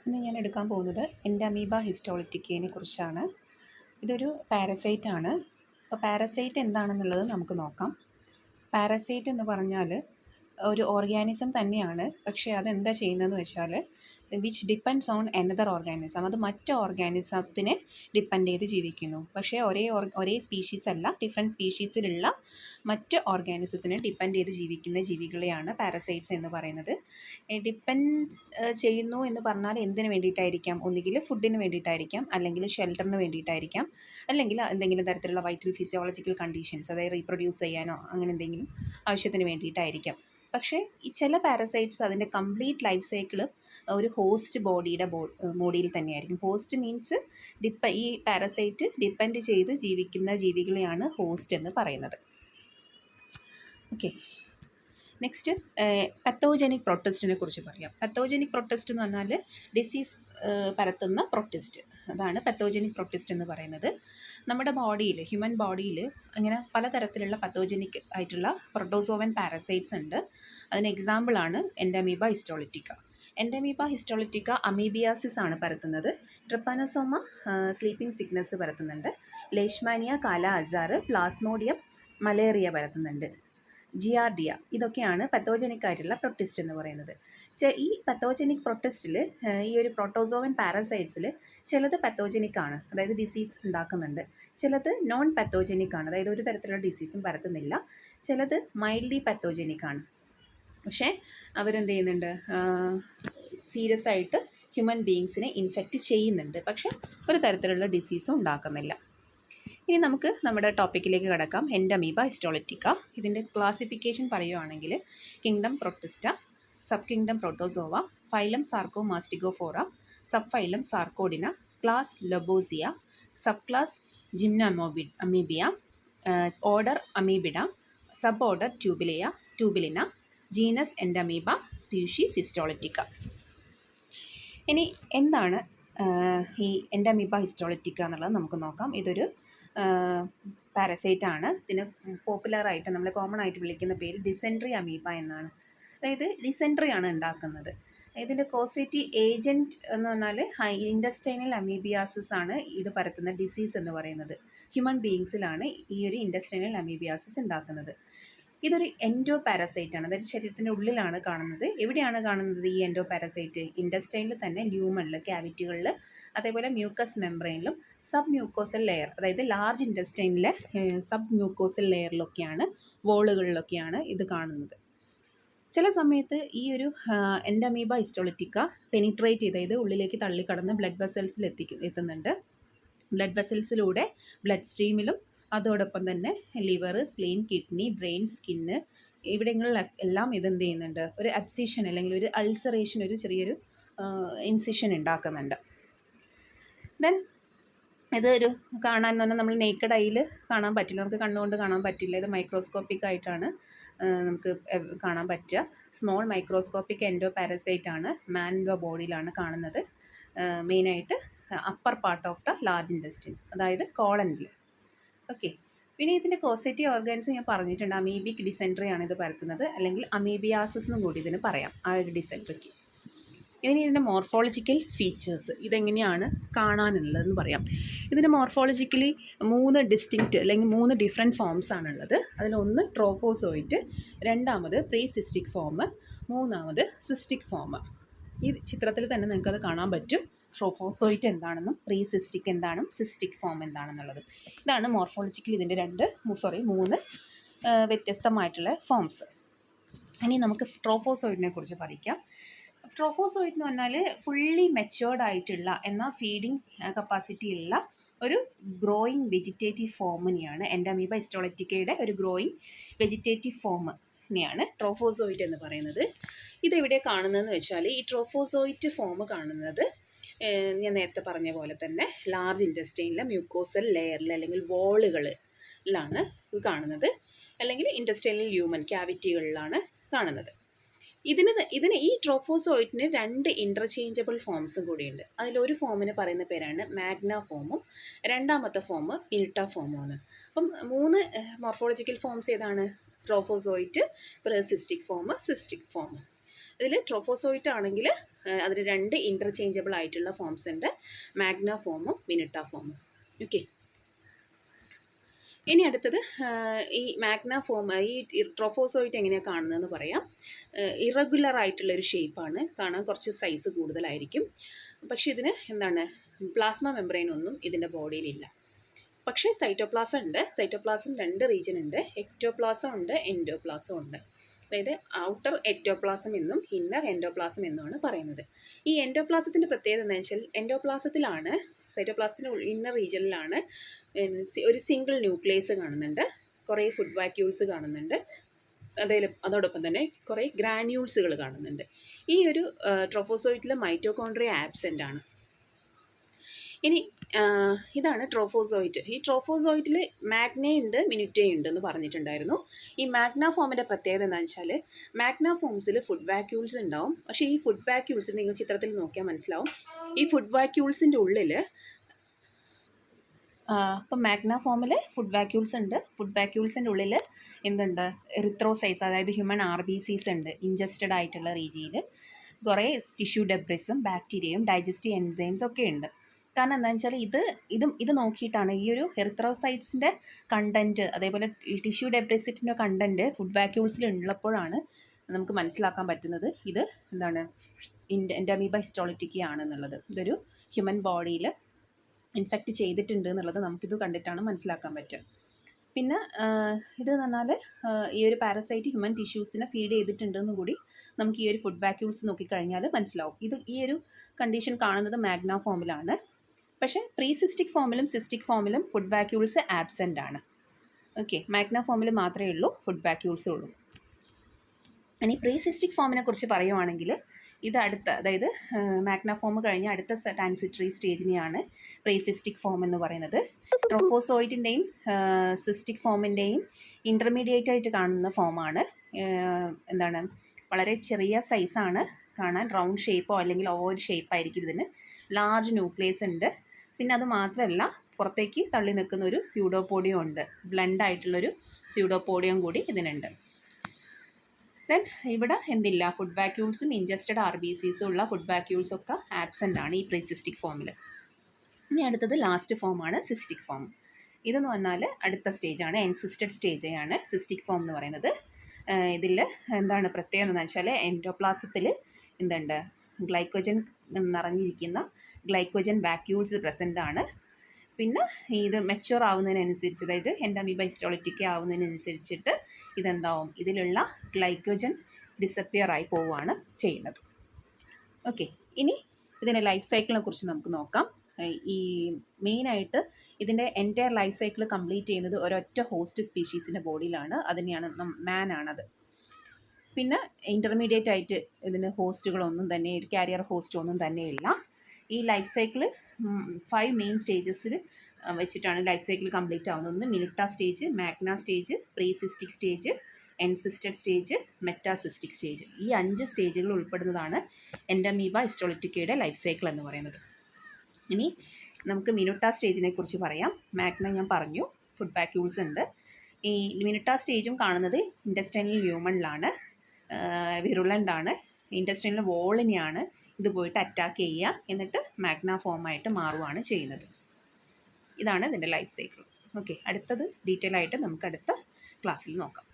ഇന്ന് ഞാൻ എടുക്കാൻ പോകുന്നത് എൻഡമീബ ഹിസ്റ്റോളിറ്റിക്കയെ കുറിച്ചാണ്. ഇതൊരു പാരസൈറ്റാണ്. അപ്പോൾ പാരസൈറ്റ് എന്താണെന്നുള്ളത് നമുക്ക് നോക്കാം. പാരസൈറ്റ് എന്ന് പറഞ്ഞാൽ ഒരു ഓർഗാനിസം തന്നെയാണ്. പക്ഷേ അതെന്താ ചെയ്യുന്നതെന്ന് വെച്ചാൽ which depends on another organism. അത് മറ്റ് ഓർഗാനിസത്തിനെ ഡിപ്പെൻഡ് ചെയ്ത് ജീവിക്കുന്നു. പക്ഷേ ഒരേ സ്പീഷീസ് അല്ല, ഡിഫറെൻറ്റ് സ്പീഷീസിലുള്ള മറ്റ് ഓർഗാനിസത്തിനെ ഡിപ്പെൻഡ് ചെയ്ത് ജീവിക്കുന്ന ജീവികളെയാണ് പാരസൈറ്റ്സ് എന്ന് പറയുന്നത്. ഡിപ്പെൻഡ്സ് ചെയ്യുന്നു എന്ന് പറഞ്ഞാൽ എന്തിനു വേണ്ടിയിട്ടായിരിക്കാം? ഒന്നുകിൽ ഫുഡിന് വേണ്ടിയിട്ടായിരിക്കാം, അല്ലെങ്കിൽ ഷെൽട്ടറിന് വേണ്ടിയിട്ടായിരിക്കാം, അല്ലെങ്കിൽ എന്തെങ്കിലും തരത്തിലുള്ള വൈറ്റൽ ഫിസിയോളജിക്കൽ കണ്ടീഷൻസ്, അതായത് റീപ്രൊഡ്യൂസ് ചെയ്യാനോ അങ്ങനെ എന്തെങ്കിലും ആവശ്യത്തിന് വേണ്ടിയിട്ടായിരിക്കാം. പക്ഷേ ഈ ചില പാരസൈറ്റ്സ് അതിൻ്റെ കംപ്ലീറ്റ് ലൈഫ് സൈക്കിൾ ഒരു ഹോസ്റ്റ് ബോഡിയുടെ ബോഡിയിൽ തന്നെയായിരിക്കും. ഹോസ്റ്റ് മീൻസ് ഈ പാരസൈറ്റ് ഡിപ്പെൻഡ് ചെയ്ത് ജീവിക്കുന്ന ജീവികളെയാണ് ഹോസ്റ്റ് എന്ന് പറയുന്നത്. ഓക്കെ, നെക്സ്റ്റ് പത്തോജനിക് പ്രൊട്ടിസ്റ്റിനെ കുറിച്ച് പറയാം. പത്തോജനിക് പ്രൊട്ടിസ്റ്റ് എന്ന് പറഞ്ഞാൽ ഡിസീസ് പരത്തുന്ന പ്രൊട്ടിസ്റ്റ്. അതാണ് പത്തോജനിക് പ്രൊട്ടിസ്റ്റ് എന്ന് പറയുന്നത്. നമ്മുടെ ബോഡിയിൽ, ഹ്യൂമൻ ബോഡിയിൽ അങ്ങനെ പലതരത്തിലുള്ള പത്തോജനിക് ആയിട്ടുള്ള പ്രൊട്ടോസോവൻ പാരസൈറ്റ്സ് ഉണ്ട്. അതിന് എക്സാമ്പിളാണ് Entamoeba histolytica. Entamoeba histolytica amoebiasis ആണ് പരത്തുന്നത്. ട്രിപ്പാനോസോമ സ്ലീപ്പിംഗ് സിക്നസ് പരത്തുന്നുണ്ട്. ലേഷ്മാനിയ, കാല അസാർ, പ്ലാസ്മോഡിയം മലേറിയ പരത്തുന്നുണ്ട്. ജിയാർഡിയ, ഇതൊക്കെയാണ് പത്തോജനിക് ആയിട്ടുള്ള പ്രൊട്ടിസ്റ്റ് എന്ന് പറയുന്നത്. ഈ പത്തോജനിക് പ്രൊട്ടിസ്റ്റിൽ ഈ ഒരു പ്രോട്ടോസോവൻ പാരസൈറ്റ്സിൽ ചിലത് പത്തോജനിക് ആണ്, അതായത് ഡിസീസ് ഉണ്ടാക്കുന്നുണ്ട്. ചിലത് നോൺ പത്തോജനിക് ആണ്, അതായത് ഒരു തരത്തിലുള്ള ഡിസീസും പരത്തുന്നില്ല. ചിലത് മൈൽഡ്ലി പത്തോജനിക് ആണ്, പക്ഷേ അവരെന്ത് ചെയ്യുന്നുണ്ട്, സീരിയസ് ആയിട്ട് ഹ്യൂമൻ ബീയിങ്സിനെ ഇൻഫെക്റ്റ് ചെയ്യുന്നുണ്ട്, പക്ഷേ ഒരു തരത്തിലുള്ള ഡിസീസും ഉണ്ടാക്കുന്നില്ല. ഇനി നമുക്ക് നമ്മുടെ ടോപ്പിക്കിലേക്ക് കടക്കാം. Entamoeba histolytica. ഇതിൻ്റെ ക്ലാസിഫിക്കേഷൻ പറയുകയാണെങ്കിൽ kingdom Protista, sub kingdom Protozoa, phylum Sarcomastigophora, sub phylum Sarcodina, class Lobosea, sub class Amoebia, order Amoebida, sub order Tubulina, genus Entamoeba, species histolytica. ഇനി എന്താണ് ഈ എൻഡമീബ ഹിസ്റ്റോളിറ്റിക്ക എന്നുള്ളത് നമുക്ക് നോക്കാം. ഇതൊരു പാരസൈറ്റാണ്. ഇതിന് പോപ്പുലറായിട്ട് നമ്മൾ കോമൺ ആയിട്ട് വിളിക്കുന്ന പേര് ഡിസെൻട്രി അമീബ എന്നാണ്. അതായത് ഡിസെൻട്രി ആണ് ഉണ്ടാക്കുന്നത്. ഇതിൻ്റെ കോസേറ്റീവ് ഏജൻറ്റ് എന്ന് പറഞ്ഞാൽ ഇൻഡസ്റ്റൈനൽ അമീബിയാസിസ് ആണ് ഇത് പരത്തുന്ന ഡിസീസ് എന്ന് പറയുന്നത്. ഹ്യൂമൻ ബീയിങ്സിലാണ് ഈ ഒരു ഇൻഡസ്റ്റൈനൽ അമീബിയാസിസ് ഉണ്ടാക്കുന്നത്. ഇതൊരു എൻഡോ പാരസൈറ്റ് ആണ്, അതായത് ശരീരത്തിൻ്റെ ഉള്ളിലാണ് കാണുന്നത്. എവിടെയാണ് കാണുന്നത് ഈ എൻഡോ പാരസൈറ്റ്? ഇൻഡസ്റ്റൈനിൽ തന്നെ, ല്യൂമണിൽ, ക്യാവിറ്റികളിൽ, അതേപോലെ മ്യൂക്കസ് മെംബ്രെയിനിലും സബ് മ്യൂക്കോസൽ ലെയർ, അതായത് ലാർജ് ഇൻഡസ്റ്റൈനിലെ സബ് മ്യൂക്കോസൽ ലെയറിലൊക്കെയാണ്, വോളുകളിലൊക്കെയാണ് ഇത് കാണുന്നത്. ചില സമയത്ത് ഈ ഒരു എൻഡമീബ ഹിസ്റ്റോളിറ്റിക്ക പെനിട്രേറ്റ് ചെയ്ത്, ഇത് ഉള്ളിലേക്ക് തള്ളിക്കടന്ന് ബ്ലഡ് വെസൽസിൽ എത്തുന്നുണ്ട്. ബ്ലഡ് വെസൽസിലൂടെ ബ്ലഡ് സ്ട്രീമിലും അതോടൊപ്പം തന്നെ liver, spleen, kidney, brain, skin ഇവിടങ്ങളിലെല്ലാം ഇതെന്ത് ചെയ്യുന്നുണ്ട്, ഒരു അബ്സിഷൻ അല്ലെങ്കിൽ ഒരു അൾസറേഷൻ, ഒരു ചെറിയൊരു ഇൻസിഷൻ ഉണ്ടാക്കുന്നുണ്ട്. ദെൻ ഇതൊരു കാണാൻ എന്ന് പറഞ്ഞാൽ നമ്മൾ നേക്കഡ് ഐയിൽ കാണാൻ പറ്റില്ല, നമുക്ക് കണ്ണുകൊണ്ട് കാണാൻ പറ്റില്ല. ഇത് മൈക്രോസ്കോപ്പിക് ആയിട്ടാണ് നമുക്ക് കാണാൻ പറ്റുക. സ്മോൾ മൈക്രോസ്കോപ്പിക് എൻഡോ പാരസൈറ്റ് ആണ്, മാനിൻ്റെ ബോഡിയിലാണ് കാണുന്നത്. മെയിനായിട്ട് upper part of the large intestine, അതായത് കോളനിൽ. ഓക്കെ, പിന്നെ ഇതിൻ്റെ കോസേറ്റീവ് ഓർഗാൻസ് ഞാൻ പറഞ്ഞിട്ടുണ്ട്. അമീബിക് ഡിസെൻട്രി ആണ് ഇത് പരത്തുന്നത്, അല്ലെങ്കിൽ അമീബിയാസിസ് എന്നും കൂടി ഇതിന് പറയാം, ആ ഒരു ഡിസെൻട്രിക്ക്. ഇനി ഇതിൻ്റെ മോർഫോളജിക്കൽ ഫീച്ചേഴ്സ് ഇതെങ്ങനെയാണ് കാണാനുള്ളതെന്ന് പറയാം. ഇതിൻ്റെ മോർഫോളജിക്കലി 3 ഡിസ്റ്റിങ്ക്റ്റ് അല്ലെങ്കിൽ 3 ഡിഫറെൻറ്റ് ഫോംസ് ആണുള്ളത്. അതിലൊന്ന് ട്രോഫോസോയിറ്റ്, രണ്ടാമത് പ്രീ സിസ്റ്റിക് ഫോം, മൂന്നാമത് സിസ്റ്റിക് ഫോം. ഈ ചിത്രത്തിൽ തന്നെ നിങ്ങൾക്കത് കാണാൻ പറ്റും, ട്രോഫോസോയിറ്റ് എന്താണെന്നും പ്രീ സിസ്റ്റിക് എന്താണെന്നും സിസ്റ്റിക് ഫോം എന്താണെന്നുള്ളത്. ഇതാണ് മോർഫോളജിക്കലി ഇതിൻ്റെ 3 വ്യത്യസ്തമായിട്ടുള്ള ഫോംസ്. ഇനി നമുക്ക് ട്രോഫോസോയിറ്റിനെ കുറിച്ച് പഠിക്കാം. ട്രോഫോസോയിറ്റ് എന്ന് പറഞ്ഞാൽ ഫുള്ളി മെച്യൂർഡ് ആയിട്ടുള്ള എന്നാൽ ഫീഡിങ് കപ്പാസിറ്റി ഉള്ള ഒരു ഗ്രോയിങ് വെജിറ്റേറ്റീവ് ഫോമിനെയാണ് എൻഡമീബ ഹിസ്റ്റോളിറ്റിക്കയുടെ ഒരു ഗ്രോയിങ് വെജിറ്റേറ്റീവ് ഫോമിനെയാണ് ട്രോഫോസോയിറ്റ് എന്ന് പറയുന്നത്. ഇതെവിടെ കാണുന്നതെന്ന് വെച്ചാൽ ഈ ട്രോഫോസോയിറ്റ് ഫോം കാണുന്നത് ഞാൻ നേരത്തെ പറഞ്ഞ പോലെ തന്നെ ലാർജ് ഇൻറ്റസ്റ്റൈനിലെ മ്യൂക്കോസൽ ലെയറിൽ അല്ലെങ്കിൽ വോളുകളിലാണ് കാണുന്നത്, അല്ലെങ്കിൽ ഇൻറ്റസ്റ്റൈനൽ ല്യൂമൻ ക്യാവിറ്റികളിലാണ് കാണുന്നത്. ഇതിന് ഈ ട്രോഫോസോയിറ്റിന് 2 ഇൻ്റർചേഞ്ചബിൾ ഫോംസും കൂടിയുണ്ട്. അതിലൊരു ഫോമിന് പറയുന്ന പേരാണ് മാഗ്ന ഫോമും, രണ്ടാമത്തെ ഫോം ഈട്ട ഫോമുമാണ്. അപ്പം 3 മോർഫോളജിക്കൽ ഫോംസ് ഏതാണ്? Trophozoite, cystic form, cystic form. ഇതിൽ ട്രോഫോസോയിറ്റ് ആണെങ്കിൽ അതിന് 2 ഇൻ്റർചേഞ്ചബിൾ ആയിട്ടുള്ള ഫോംസ് ഉണ്ട്, മാഗ്ന ഫോമും മിനുട്ട ഫോമും. ഓക്കെ, ഇനി അടുത്തത് ഈ മാഗ്ന ഫോം, ഈ ട്രോഫോസോയിറ്റ് എങ്ങനെയാണ് കാണുന്നതെന്ന് പറയാം. ഇറഗുലർ ആയിട്ടുള്ളൊരു ഷേപ്പാണ്, കാണാൻ കുറച്ച് സൈസ് കൂടുതലായിരിക്കും. പക്ഷേ ഇതിന് എന്താണ്, പ്ലാസ്മ മെംബ്രെയിൻ ഒന്നും ഇതിൻ്റെ ബോഡിയിലില്ല. പക്ഷേ സൈറ്റോപ്ലാസം ഉണ്ട്. സൈറ്റോപ്ലാസം 2 റീജിയൻ ഉണ്ട്, എക്ടോപ്ലാസം ഉണ്ട്, എൻഡോപ്ലാസം ഉണ്ട്. അതായത് ഔട്ടർ എക്ടോപ്ലാസം എന്നും ഇന്നർ എൻഡോപ്ലാസം എന്നുമാണ് പറയുന്നത്. ഈ എൻഡോപ്ലാസത്തിൻ്റെ പ്രത്യേകത എന്താണെന്ന് വെച്ചാൽ എൻഡോപ്ലാസത്തിലാണ്, സൈറ്റോപ്ലാസത്തിൻ്റെ ഇന്നർ റീജിയനിലാണ് ഒരു സിംഗിൾ ന്യൂക്ലിയസ് കാണുന്നുണ്ട്, കുറേ ഫുഡ് വാക്യൂൾസ് കാണുന്നുണ്ട്, അതോടൊപ്പം തന്നെ കുറേ ഗ്രാന്യൂൾസുകൾ കാണുന്നുണ്ട്. ഈ ഒരു ട്രോഫോസോയിറ്റിൽ മൈറ്റോകോൺട്രിയ ആബ്സെൻ്റ് ആണ്. ഇനി ഇതാണ് ട്രോഫോസോയിറ്റ്. ഈ ട്രോഫോസോയിറ്റിൽ മാഗ്നേ ഉണ്ട്, മിനുറ്റേ ഉണ്ട് എന്ന് പറഞ്ഞിട്ടുണ്ടായിരുന്നു. ഈ മാഗ്ന ഫോമിൻ്റെ പ്രത്യേകത എന്താണെന്ന് വെച്ചാൽ മാഗ്ന ഫോംസിൽ ഫുഡ് വാക്യൂൾസ് ഉണ്ടാവും. പക്ഷേ ഈ ഫുഡ് വാക്യൂൾസ് നിങ്ങൾ ചിത്രത്തിൽ നോക്കിയാൽ മനസ്സിലാവും, ഈ ഫുഡ് വാക്യൂൾസിൻ്റെ ഉള്ളിൽ ഇപ്പം മാഗ്ന ഫോമിൽ ഫുഡ് വാക്യൂൾസ് ഉണ്ട്. ഫുഡ് വാക്യൂൾസിൻ്റെ ഉള്ളിൽ എന്തുണ്ട്, എറിത്രോസൈറ്റ്സ്, അതായത് ഹ്യൂമൻ RBCs ഉണ്ട് ഇൻജസ്റ്റഡ് ആയിട്ടുള്ള റീജിയയിൽ. കുറേ ടിഷ്യൂ ഡെബ്രിസും ബാക്ടീരിയയും ഡൈജസ്റ്റീവ് എൻസൈംസ് ഒക്കെ ഉണ്ട്. കാരണം എന്താണെന്ന് വെച്ചാൽ ഇത് നോക്കിയിട്ടാണ് ഈ ഒരു എറിത്രോസൈറ്റ്സിൻ്റെ കണ്ടൻറ്റ്, അതേപോലെ ടിഷ്യൂ ഡെബ്രിസിറ്റിൻ്റെ കണ്ടൻറ്റ് ഫുഡ് വാക്യൂൾസിൽ ഉള്ളപ്പോഴാണ് നമുക്ക് മനസ്സിലാക്കാൻ പറ്റുന്നത് ഇത് എന്താണ് എൻഡമീബ ഹിസ്റ്റോളിറ്റിക്ക ആണെന്നുള്ളത്. ഇതൊരു ഹ്യൂമൻ ബോഡിയിൽ ഇൻഫെക്റ്റ് ചെയ്തിട്ടുണ്ട് എന്നുള്ളത് നമുക്കിത് കണ്ടിട്ടാണ് മനസ്സിലാക്കാൻ പറ്റുക. പിന്നെ ഇതെന്ന് പറഞ്ഞാൽ ഈ ഒരു പാരസൈറ്റ് ഹ്യൂമൻ ടിഷ്യൂസിനെ ഫീഡ് ചെയ്തിട്ടുണ്ടെന്നും കൂടി നമുക്ക് ഈ ഒരു ഫുഡ് വാക്യൂൾസ് നോക്കിക്കഴിഞ്ഞാൽ മനസ്സിലാവും. ഈ ഒരു കണ്ടീഷൻ കാണുന്നത് മാഗ്ന ഫോമിലാണ്. പക്ഷേ പ്രീസിസ്റ്റിക് ഫോമിലും സിസ്റ്റിക് ഫോമിലും ഫുഡ് വാക്യൂൾസ് ആബ്സെൻ്റ് ആണ്. ഓക്കെ, മാഗ്ന ഫോമിൽ മാത്രമേ ഉള്ളൂ ഫുഡ് വാക്യൂൾസ് ഉള്ളൂ. ഇനി പ്രീസിസ്റ്റിക് ഫോമിനെ കുറിച്ച് പറയുവാണെങ്കിൽ ഇത് അതായത് മാഗ്ന ഫോം കഴിഞ്ഞ അടുത്ത ട്രാൻസിറ്ററി സ്റ്റേജിനെയാണ് പ്രീസിസ്റ്റിക് ഫോം എന്ന് പറയുന്നത്. ട്രോഫോസോയിറ്റിൻ്റെയും സിസ്റ്റിക് ഫോമിൻ്റെയും ഇൻ്റർമീഡിയറ്റ് ആയിട്ട് കാണുന്ന ഫോമാണ്. എന്താണ്, വളരെ ചെറിയ സൈസാണ് കാണാൻ, റൗണ്ട് ഷേപ്പോ അല്ലെങ്കിൽ ഓവൽ ഷേപ്പായിരിക്കും ഇതിന്. ലാർജ് ന്യൂക്ലിയസ് ഉണ്ട്. പിന്നെ അത് മാത്രമല്ല, പുറത്തേക്ക് തള്ളി നിൽക്കുന്ന ഒരു സ്യൂഡോപോഡിയം ഉണ്ട്, ബ്ലണ്ട് ആയിട്ടുള്ളൊരു സ്യൂഡോപോഡിയം കൂടി ഇതിനുണ്ട്. ദെൻ ഇവിടെ എന്തില്ല, ഫുഡ് വാക്യൂൾസും ഇൻജസ്റ്റഡ് RBCസും ഉള്ള ഫുഡ് വാക്യൂൾസൊക്കെ ആബ്സെൻ്റ് ആണ് ഈ പ്രീസിസ്റ്റിക് ഫോമിൽ. ഇനി അടുത്തത് ലാസ്റ്റ് ഫോമാണ് സിസ്റ്റിക് ഫോം. ഇതെന്ന് പറഞ്ഞാൽ അടുത്ത സ്റ്റേജാണ്, എൻസിസ്റ്റഡ് സ്റ്റേജാണ് സിസ്റ്റിക് ഫോം എന്ന് പറയുന്നത്. ഇതിൽ എന്താണ് പ്രത്യേകത എന്ന് വെച്ചാൽ എൻഡോപ്ലാസത്തിൽ എന്തുണ്ട്, ഗ്ലൈക്കോജൻ നിറഞ്ഞിരിക്കുന്ന ഗ്ലൈക്കോജൻ വാക്യൂൾസ് പ്രസൻ്റ് ആണ്. പിന്നെ ഇത് മെച്യൂർ ആവുന്നതിനനുസരിച്ച്, അതായത് എൻഡമീബ ഹിസ്റ്റോളിറ്റിക്ക ആവുന്നതിനനുസരിച്ചിട്ട് ഇതെന്താവും, ഇതിലുള്ള ഗ്ലൈക്കോജൻ ഡിസപ്പിയർ ആയി പോവുകയാണ് ചെയ്യുന്നത്. ഓക്കെ, ഇനി ഇതിൻ്റെ ലൈഫ് സൈക്കിളിനെ കുറിച്ച് നമുക്ക് നോക്കാം. ഈ മെയിനായിട്ട് ഇതിൻ്റെ എൻറ്റയർ ലൈഫ് സൈക്കിൾ കംപ്ലീറ്റ് ചെയ്യുന്നത് ഒരൊറ്റ ഹോസ്റ്റ് സ്പീഷീസിൻ്റെ ബോഡിയിലാണ്. അതിനെയാണ് മാനാണത്. പിന്നെ ഇൻ്റർമീഡിയറ്റ് ആയിട്ട് ഇതിന് ഹോസ്റ്റുകളൊന്നും തന്നെ, ഒരു കാരിയർ ഹോസ്റ്റ് ഒന്നും തന്നെ ഇല്ല. ഈ ലൈഫ് സൈക്കിൾ 5 മെയിൻ സ്റ്റേജസിൽ വെച്ചിട്ടാണ് ലൈഫ് സൈക്കിൾ കംപ്ലീറ്റ് ആവുന്നത്. ഒന്ന് minuta stage, magna stage, precystic stage, encysted stage, metacystic stage. ഈ 5 സ്റ്റേജുകൾ ഉൾപ്പെടുന്നതാണ് എൻഡമീബ ഹിസ്റ്റോളിറ്റിക്കയുടെ ലൈഫ് സൈക്കിൾ എന്ന് പറയുന്നത്. ഇനി നമുക്ക് മിനുട്ട സ്റ്റേജിനെ കുറിച്ച് പറയാം. മാഗ്ന ഞാൻ പറഞ്ഞു, ഫുഡ് വാക്യൂൾസ് ഉണ്ട്. ഈ മിനുട്ട സ്റ്റേജും കാണുന്നത് ഇൻറ്റസ്റ്റൈനൽ ല്യൂമണിലാണ്, വിറുലൻ്റ് ആണ്. ഇൻറ്റസ്റ്റൈനൽ വോളിനെയാണ് ഇത് പോയിട്ട് അറ്റാക്ക് ചെയ്യുക, എന്നിട്ട് മാഗ്ന ഫോമായിട്ട് മാറുകയാണ് ചെയ്യുന്നത്. ഇതാണ് ഇതിൻ്റെ ലൈഫ് സൈക്കിൾ. ഓക്കെ, അടുത്തത് ഡീറ്റെയിൽ ആയിട്ട് നമുക്ക് അടുത്ത ക്ലാസ്സിൽ നോക്കാം.